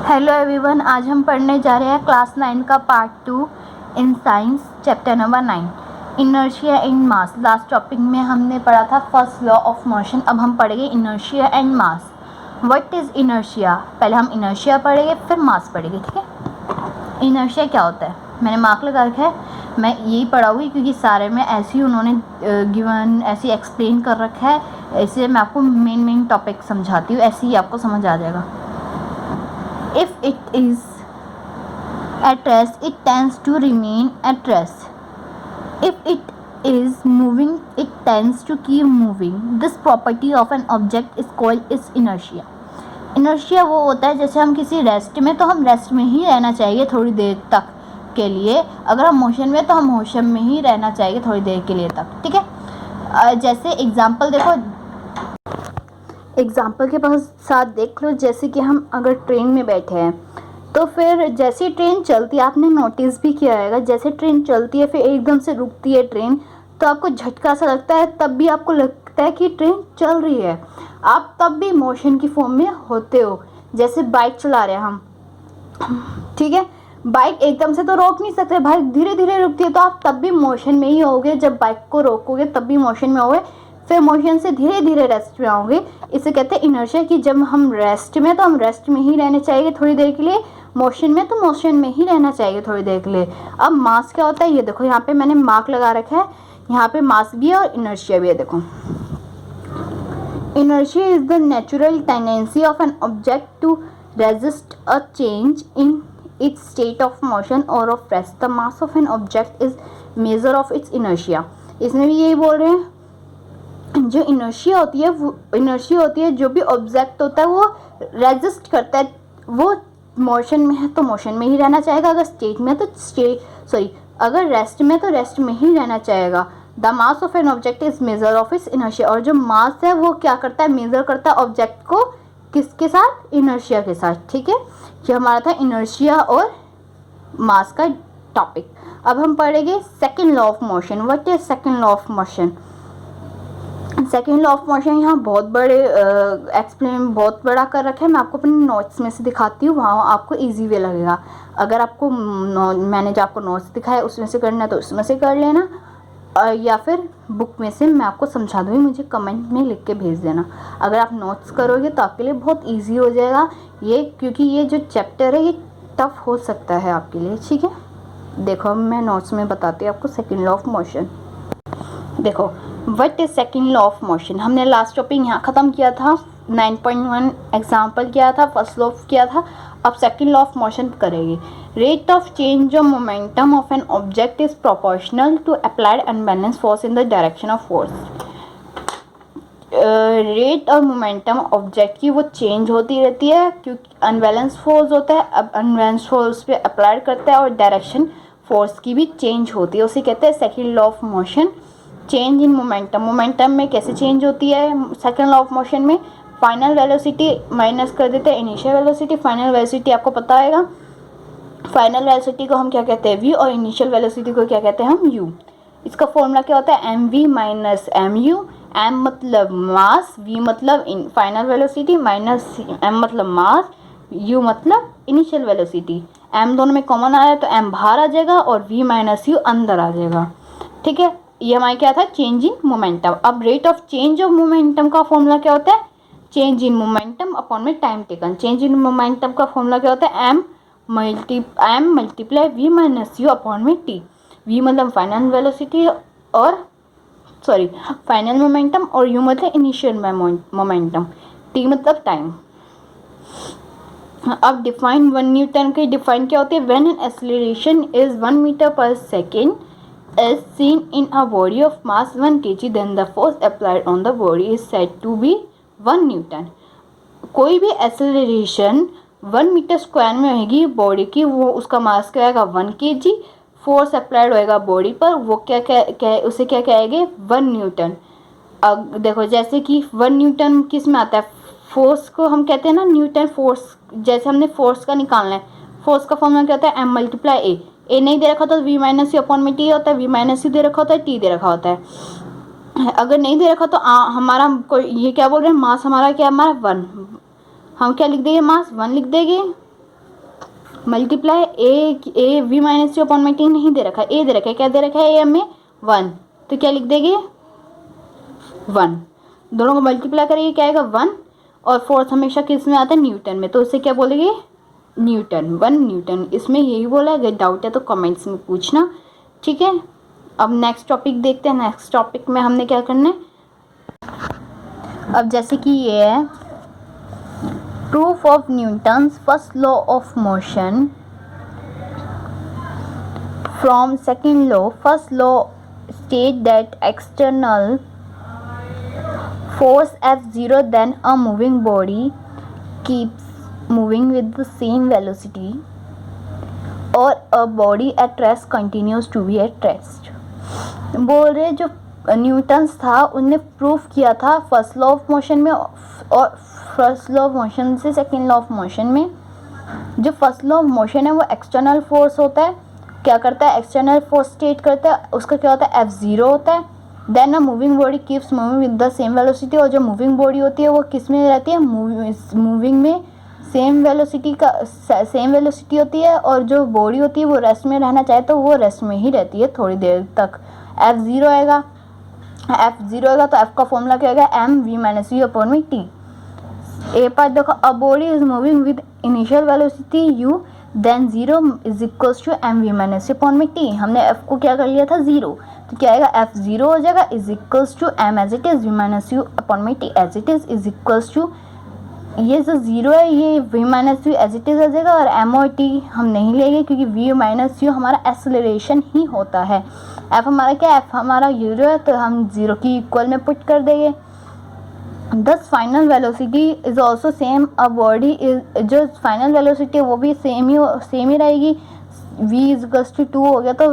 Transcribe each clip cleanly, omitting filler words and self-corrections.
Hello everyone, आज हम पढ़ने जा रहे हैं क्लास 9 का part 2 in science chapter number 9 inertia and mass. Last topic में हमने पढ़ा था फर्स्ट लॉ ऑफ मोशन। अब हम पढ़ेंगे inertia and mass. What is inertia? पहले हम इनर्शिया पढ़ेंगे फिर मास पढ़ेंगे, ठीक है। इनर्शिया क्या होता है? मैंने मार्क लगा रखा है, मैं यही पढ़ाऊँगी क्योंकि सारे में ऐसे ही उन्होंने गिवन ऐसे एक्सप्लेन कर रखा है, इसलिए मैं आपको मेन टॉपिक समझाती हूँ, ऐसे ही आपको समझ आ जाएगा। If it is at rest, it tends to remain at rest. If it is moving, it tends to keep moving. This property of an object is called its inertia. Inertia वो होता है जैसे हम किसी रेस्ट में, तो हम rest में ही रहना चाहिए थोड़ी देर तक के लिए। अगर हम मोशन में, तो हम मोशन में ही रहना चाहिए थोड़ी देर के लिए तक, ठीक है। जैसे एग्जांपल देखो, एग्जाम्पल के पास साथ देख लो। जैसे कि हम अगर ट्रेन में बैठे हैं, तो फिर जैसे ट्रेन चलती है, आपने नोटिस भी किया होगा, जैसे ट्रेन चलती है फिर एकदम से रुकती है ट्रेन, तो आपको झटका सा लगता है, तब भी आपको लगता है कि ट्रेन चल रही है। आप तब भी मोशन की फॉर्म में होते हो। जैसे बाइक चला रहे हैं हम, ठीक है, बाइक एकदम से तो रोक नहीं सकते, बाइक धीरे धीरे रुकती है, तो आप तब भी मोशन में ही होगे। जब बाइक को रोकोगे तब भी मोशन में होगे, फिर मोशन से धीरे धीरे रेस्ट में आओगे। इसे कहते हैं इनर्शिया, कि जब हम रेस्ट में, तो हम रेस्ट में ही रहने चाहिए थोड़ी देर के लिए, मोशन में तो मोशन में ही रहना चाहिए थोड़ी देर के लिए। अब मास क्या होता है, ये देखो यहाँ पे मैंने मार्क लगा रखा है, यहाँ पे मास भी है और इनर्शिया भी है। देखो, inertia is the natural tendency of an object to resist a change in its state of motion और of rest. The mass of an object is measure of its inertia. इसमें भी यही बोल रहे हैं, जो इनर्शिया होती है, वो इनर्शिया होती है जो भी ऑब्जेक्ट होता है वो रेजिस्ट करता है। वो मोशन में है तो मोशन में ही रहना चाहेगा, अगर स्टेट में तो अगर रेस्ट में तो रेस्ट में ही रहना चाहेगा। The mass of an object is measure of its inertia. और जो मास है वो क्या करता है, मेजर करता है ऑब्जेक्ट को किसके साथ, इनर्शिया के साथ, ठीक है। ये हमारा था इनर्शिया और मास का टॉपिक। अब हम पढ़ेंगे second law of motion. What is second law of motion? Second law of motion यहाँ बहुत बड़े एक्सप्लेन बहुत बड़ा कर रखा है। मैं आपको अपने नोट्स में से दिखाती हूँ, वहाँ आपको इजी वे लगेगा। अगर आपको मैंने जो आपको नोट्स दिखाया उसमें से करना है तो उसमें से कर लेना, या फिर बुक में से मैं आपको समझा दूँगी, मुझे कमेंट में लिख के भेज देना। अगर आप नोट्स करोगे तो आपके लिए बहुत ईजी हो जाएगा ये, क्योंकि ये जो चैप्टर है ये टफ हो सकता है आपके लिए, ठीक है। देखो, मैं नोट्स में बताती हूँ आपको सेकेंड लॉ ऑफ मोशन। देखो, what is second law of motion. हमने लास्ट टॉपिक यहाँ ख़त्म किया था, 9.1 एग्जाम्पल किया था, फर्स्ट लॉ किया था। अब सेकेंड लॉ ऑफ मोशन करेंगे। Rate of change of momentum of an object is proportional to applied unbalance force in the direction of force. Rate और मोमेंटम ऑब्जेक्ट की वो चेंज होती रहती है, क्योंकि अनबैलेंस फोर्स होता है। अब अनबैलेंस फोर्स पे अप्लाइड करता है और डायरेक्शन फोर्स की भी चेंज होती है, उसे कहते हैं second law of motion. Change in momentum, momentum में कैसे चेंज होती है सेकेंड लॉ ऑफ मोशन में? फाइनल वेलोसिटी माइनस कर देते हैं इनिशियल वेलोसिटी। फाइनल वेलोसिटी आपको पता होगा, फाइनल वेलोसिटी को हम क्या कहते हैं, वी, और इनिशियल वेलोसिटी को क्या कहते हैं हम, यू। इसका फॉर्मूला क्या होता है, M V minus M U. M मतलब मास, वी मतलब फाइनल वेलोसिटी, माइनस एम मतलब मास, यू मतलब इनिशियल वेलोसिटी। एम दोनों में कॉमन आ रहा है तो एम बाहर आ जाएगा और वी माइनस यू अंदर आ जाएगा, ठीक है। ये हमारा क्या था, चेंज इन मोमेंटम। अब rate of change of momentum का फॉर्मूला क्या होता है, चेंज इन मोमेंटम अपॉन में time taken. Change in momentum का फॉर्मूला क्या होता है, M multiply V minus you upon में टी। वी मतलब फाइनल वेलोसिटी और फाइनल मोमेंटम, और यू मतलब इनिशियल मोमेंटम, टी मतलब टाइम। अब डिफाइन 1 न्यूटन की डिफाइन क्या होती है, when an acceleration is 1 metre पर second is seen in a body of mass 1 kg, then the force applied on the body is said to be 1 Newton. कोई भी acceleration 1 metre square में होगी body की, वो उसका मास क्या आएगा 1 kg। फोर्स अप्लाइड होएगा बॉडी पर, वो उसे क्या कहेंगे 1 न्यूटन। अब देखो, जैसे कि 1 न्यूटन किस में आता है, फोर्स को हम कहते हैं ना न्यूटन फोर्स। जैसे हमने फोर्स का निकालना है, फोर्स का फॉर्मूला क्या होता है, एम मल्टीप्लाई ए नहीं दे रखा होता तो वी माइनस यू अपॉन में टी होता है, वी माइनस यू दे रखा होता है, टी दे रखा होता है। अगर नहीं दे रखा तो हमारा कोई ये क्या बोल रहे हैं, मास हमारा क्या, हमारा 1, हम क्या लिख देंगे, मास 1 लिख देंगे, multiply A V minus you upon में टी नहीं दे रखा है, ए दे रखा है, क्या दे रखा है ए में 1, तो क्या लिख देंगे 1, दोनों को मल्टीप्लाई करेंगे क्या आएगा 1, और फोर्स हमेशा किस में आता है न्यूटन में, तो उससे क्या बोलेंगे न्यूटन, 1 न्यूटन। इसमें यही बोला है, अगर डाउट है तो कमेंट्स में पूछना, ठीक है। अब नेक्स्ट टॉपिक देखते हैं। नेक्स्ट टॉपिक में हमने क्या करना है, अब जैसे कि ये है proof of Newton's first law of motion from second law. First law state that external force F0 then a moving body keeps moving with the same velocity or a body at rest continues to be at rest। बोल रहे जो Newton's था उनने proof किया था first law of motion में, और first law of motion से सेकेंड लॉ ऑफ मोशन में। जो फर्स्ट लॉ ऑफ मोशन है वो एक्सटर्नल फोर्स होता है, क्या करता है एक्सटर्नल फोर्स स्टेट करता है, उसका क्या होता है F0 होता है। Then a moving body keeps moving with the same velocity, और जो मूविंग बॉडी होती है वो किस में रहती है मूविंग में सेम वेलोसिटी होती है, और जो बॉडी होती है वो रेस्ट में रहना चाहे तो वो रेस्ट में ही रहती है थोड़ी देर तक। F0 आएगा तो F का फॉर्मूला क्या आएगा M V minus you upon में टी। ए पार्ट देखो, a body is moving with initial velocity U then 0 is equals to M V minus you upon में टी। हमने F को क्या कर लिया था 0, तो क्या आएगा F0 हो जाएगा is equals to m as it is v minus you upon में t as it is equals to, ये जो 0 है ये v minus u as it is आ जाएगा, और एम और टी हम नहीं लेंगे क्योंकि v माइनस यू हमारा एक्सेलरेशन ही होता है। f हमारा क्या है, f हमारा 0 है तो हम 0 की इक्वल में पुट कर देंगे। दस final velocity is also same, a body is, जो फाइनल वेलोसिटी है वो भी सेम ही रहेगी। v इज इक्वल्स टू 2 हो गया तो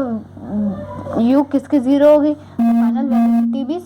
u किसकी 0 होगी, फाइनल वेलोसिटी भी